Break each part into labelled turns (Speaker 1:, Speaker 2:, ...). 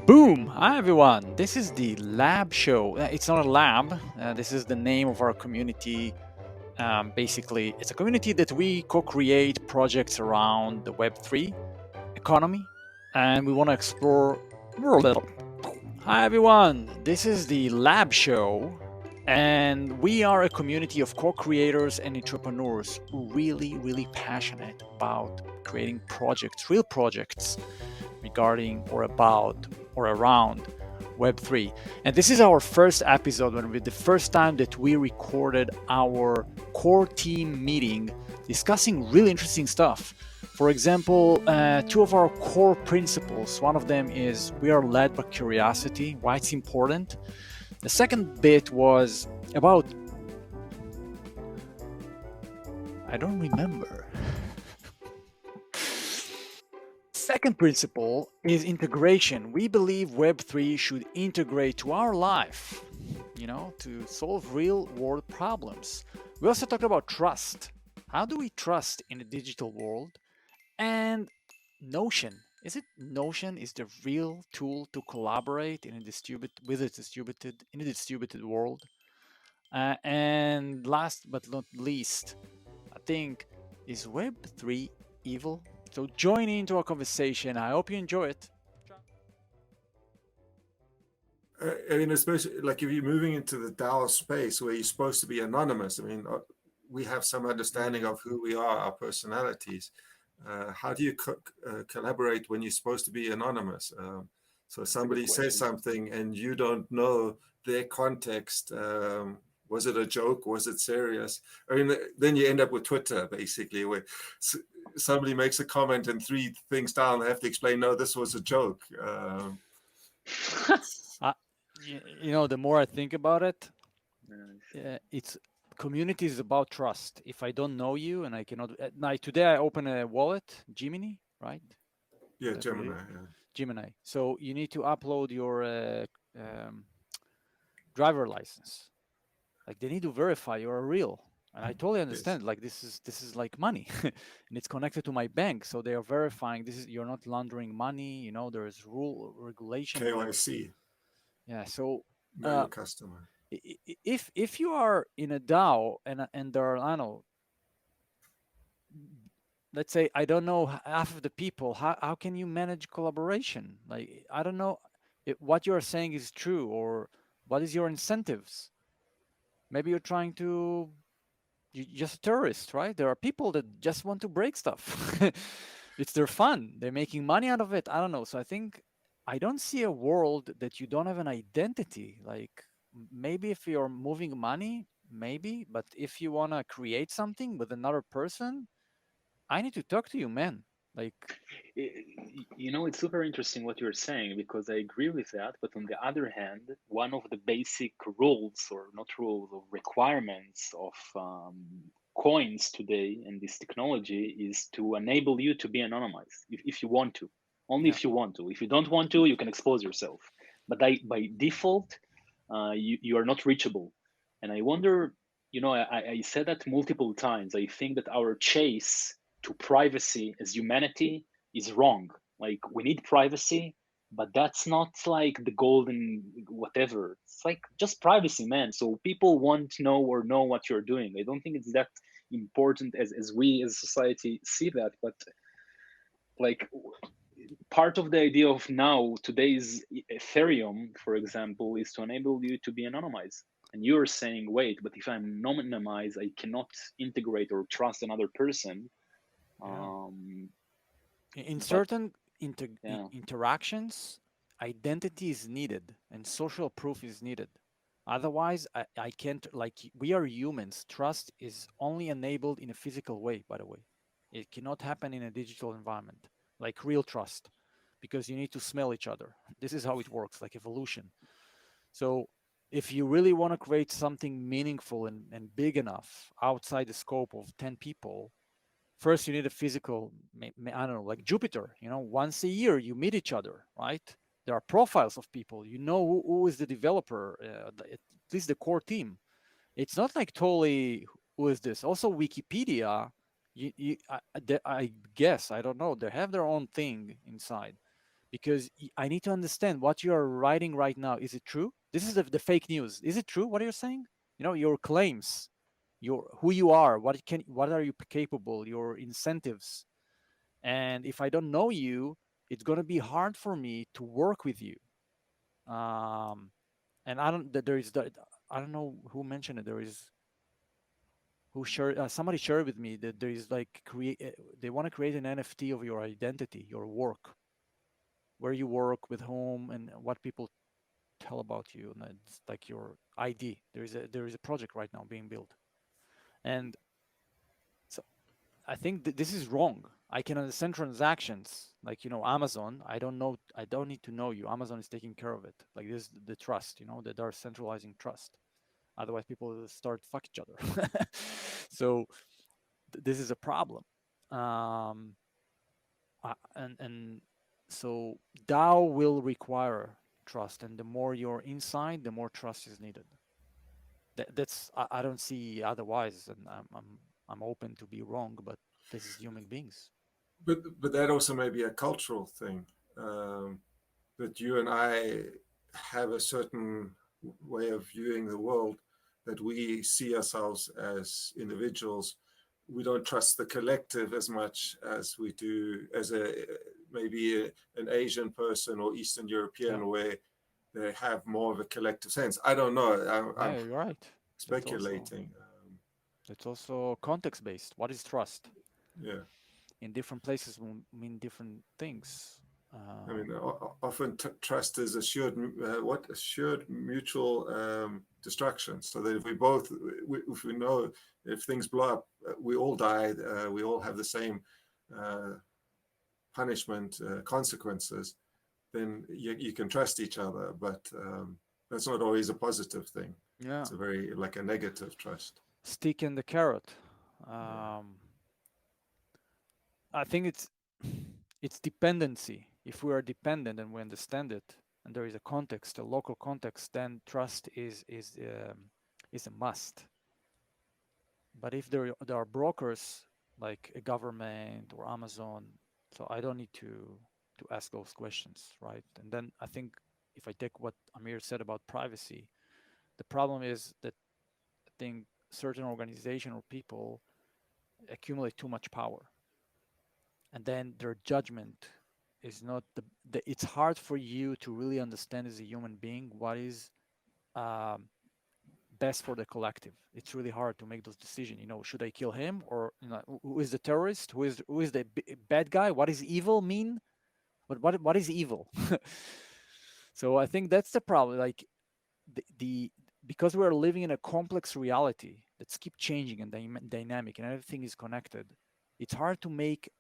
Speaker 1: Boom! Hi everyone, this is the Lab Show. It's not a lab, this is the name of our community. Basically, it's a community that we co create projects around the Web3 economy, and we want to explore. Hi everyone, this is the Lab Show, and we are a community of co creators and entrepreneurs who really passionate about creating projects, real projects regarding or about or around Web3. And this is our first episode, when we the first time that we recorded our core team meeting discussing really interesting stuff. For example, two of our core principles. One of them is we are led by curiosity, why it's important. The second bit was about, I don't remember. Second principle is integration. We believe Web3 should integrate to our life, to solve real world problems. We also talked about trust. How do we trust in a digital world? And Notion. Is it Notion is the real tool to collaborate in a distributed world? And last but not least, I think, is Web3 evil? So join into our conversation. I hope you enjoy it.
Speaker 2: I mean, especially like if you're moving into the DAO space where you're supposed to be anonymous, I mean, we have some understanding of who we are, our personalities. How do you collaborate when you're supposed to be anonymous? So somebody says something and you don't know their context. Was it a joke? Was it serious? I mean, then you end up with Twitter, basically, where somebody makes a comment and three things down, they have to explain, no, this was a joke.
Speaker 1: The more I think about it, it's community is about trust. If I don't know you and I cannot, today I open a wallet, Gemini, right?
Speaker 2: Yeah, Gemini. Yeah.
Speaker 1: Gemini. So you need to upload your driver license. Like they need to verify you're real. And I totally understand. Yes. Like this is like money, and it's connected to my bank, so they are verifying you're not laundering money. There's regulation.
Speaker 2: KYC.
Speaker 1: Yeah. So
Speaker 2: know your customer.
Speaker 1: If you are in a DAO and there are, I don't know, let's say I don't know half of the people, how can you manage collaboration? Like I don't know if what you are saying is true, or what is your incentives? Maybe you're trying to. You're just a terrorist, right? There are people that just want to break stuff. It's their fun. They're making money out of it. I don't know. So I don't see a world that you don't have an identity. Like maybe if you're moving money, maybe, but if you want to create something with another person, I need to talk to you, man. Like,
Speaker 3: it's super interesting what you're saying, because I agree with that. But on the other hand, one of the basic rules, or not rules, or requirements of coins today and this technology is to enable you to be anonymized if you want to. Only if you want to. If you don't want to, you can expose yourself. But by default, you are not reachable. And I wonder, I said that multiple times. I think that our chase to privacy as humanity is wrong. Like we need privacy, but that's not like the golden whatever. It's like just privacy, man. So people won't know what you're doing. I don't think it's that important as we as society see that. But like part of the idea of now today's Ethereum, for example, is to enable you to be anonymized. And you're saying, wait, but if I'm anonymized, I cannot integrate or trust another person.
Speaker 1: In certain interactions, identity is needed and social proof is needed. Otherwise, I can't, like, we are humans. Trust is only enabled in a physical way, by the way. It cannot happen in a digital environment, like real trust, because you need to smell each other. This is how it works, like evolution. So if you really want to create something meaningful and big enough outside the scope of 10 people, first you need a physical, I don't know, like Jupiter, once a year you meet each other, right? There are profiles of people, who is the developer, at least the core team. It's not like totally who is this. Also Wikipedia, I guess, I don't know, they have their own thing inside, because I need to understand what you are writing right now. Is it true? This is the fake news. Is it true what you're saying? Your claims, your who you are, what are you capable, your incentives. And if I don't know you, it's going to be hard for me to work with you. Um, and I don't know who mentioned it. Somebody shared with me that there is like they want to create an NFT of your identity, your work, where you work, with whom, and what people tell about you, and it's like your ID. There is a project right now being built, and so I think that this is wrong. I can understand transactions like Amazon. I don't need to know you. Amazon is taking care of it. Like this, the trust. That are centralizing trust. Otherwise, people will start fuck each other. So this is a problem. Um, and so DAO will require trust, and the more you're inside, the more trust is needed. That's I don't see otherwise, and I'm open to be wrong, but this is human beings.
Speaker 2: But that also may be a cultural thing, um, that you and I have a certain way of viewing the world, that we see ourselves as individuals. We don't trust the collective as much as we do as an Asian person or Eastern European,
Speaker 1: Yeah,
Speaker 2: where they have more of a collective sense. I don't know. I'm
Speaker 1: yeah, you're right. It's also
Speaker 2: speculating.
Speaker 1: it's also context based. What is trust?
Speaker 2: Yeah.
Speaker 1: In different places will mean different things.
Speaker 2: I mean,
Speaker 1: Um,
Speaker 2: often trust is assured mutual destruction. So that if if we know if things blow up, we all die. We all have the same uh, punishment consequences. Then you can trust each other, but that's not always a positive thing.
Speaker 1: yeah,
Speaker 2: It's a very like a negative trust.
Speaker 1: stick and the carrot.
Speaker 2: Yeah.
Speaker 1: I think it's dependency. If we are dependent and we understand it, and there is a context, a local context, then trust is a must. But if there are brokers like a government or Amazon, so I don't need to ask those questions, right? And then I think if I take what Amir said about privacy, the problem is that I think certain organization or people accumulate too much power, and then their judgment is not it's hard for you to really understand as a human being what is um, best for the collective. It's really hard to make those decisions. Should I kill him, or who is the terrorist? Who is the bad guy? What does evil mean? What is evil? So I think that's the problem. Like the because we're living in a complex reality that's keep changing and dynamic, and everything is connected. It's hard to make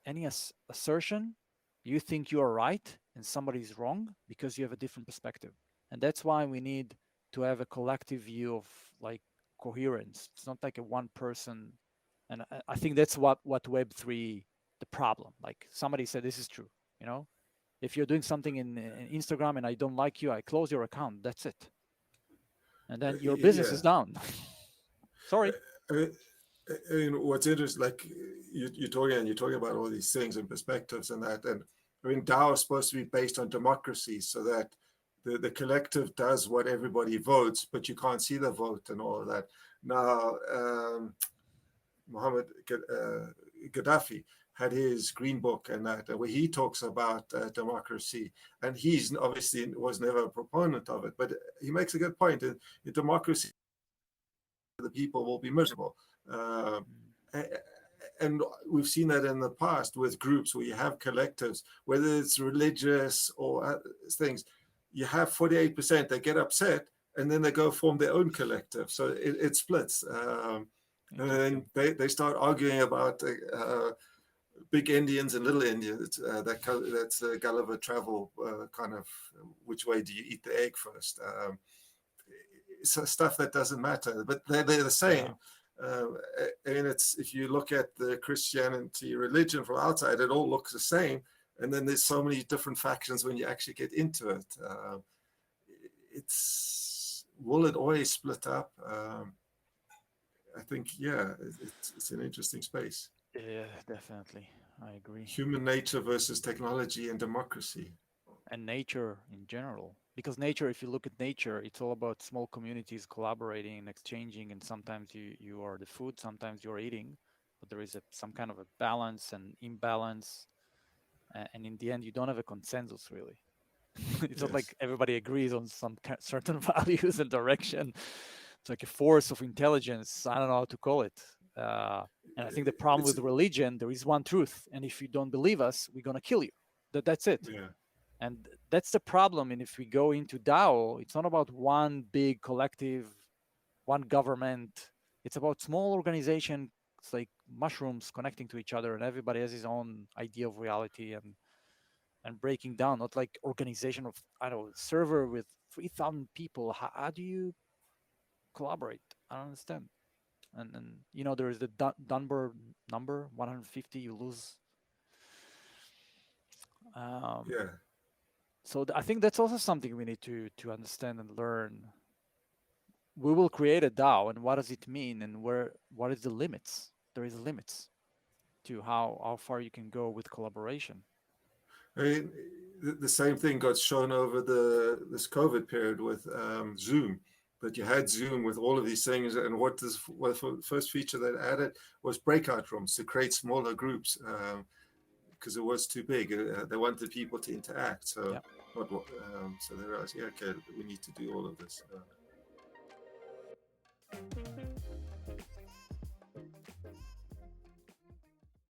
Speaker 1: any assertion. You think you are right and somebody is wrong because you have a different perspective, and that's why we need to have a collective view of like coherence. It's not like a one person, and I think that's what Web3 the problem. Like somebody said, this is true. You know, if you're doing something in Instagram and I don't like you, I close your account. That's it. And then your business
Speaker 2: Yeah.
Speaker 1: is down. Sorry.
Speaker 2: I mean, what's interesting, like you're talking about all these things and perspectives and that, and I mean, DAO is supposed to be based on democracy, so that the collective does what everybody votes, but you can't see the vote and all of that. Now, Mohammed Gaddafi had his green book and that, where he talks about democracy, and he's obviously was never a proponent of it, but he makes a good point. In democracy, the people will be miserable. Uh, and we've seen that in the past with groups where you have collectives, whether it's religious or things, you have 48% that get upset and then they go form their own collective. So it splits. And then they start arguing about big Indians and little Indians. That's Gulliver Travel kind of, which way do you eat the egg first? So stuff that doesn't matter, but they're the same. Yeah. And it's, if you look at the Christianity religion from outside, it all looks the same. And then there's so many different factions when you actually get into it. Will it always split up? I think, yeah, it's an interesting space.
Speaker 1: Yeah, definitely. I agree.
Speaker 2: Human nature versus technology and democracy.
Speaker 1: And nature in general. Because nature, if you look at nature, it's all about small communities collaborating and exchanging, and sometimes you are the food, sometimes you're eating, but there is some kind of a balance and imbalance, and in the end, you don't have a consensus really. It's not
Speaker 2: Yes.
Speaker 1: like everybody agrees on some certain values and direction. It's like a force of intelligence. I don't know how to call it. And I think the problem
Speaker 2: It's
Speaker 1: with religion, there is one truth, and if you don't believe us, we're gonna kill you. That's it.
Speaker 2: yeah.
Speaker 1: And that's the problem. And if we go into DAO, it's not about one big collective, one government. It's about small organization. It's like mushrooms connecting to each other, and everybody has his own idea of reality and breaking down. Not like organization of, I don't know, server with 3,000 people. How do you collaborate? I don't understand. And there is the Dunbar number 150. You lose. Um,
Speaker 2: Yeah.
Speaker 1: so I think that's also something we need to understand and learn. We will create a DAO, and what does it mean, and what is the limits? There is limits to how far you can go with collaboration.
Speaker 2: I mean, the same thing got shown over this COVID period with Zoom. That you had Zoom with all of these things, and what the first feature that added was breakout rooms to create smaller groups because it was too big. They wanted people to interact, so
Speaker 1: Yeah.
Speaker 2: so they realized, yeah, okay, we need to do all of this.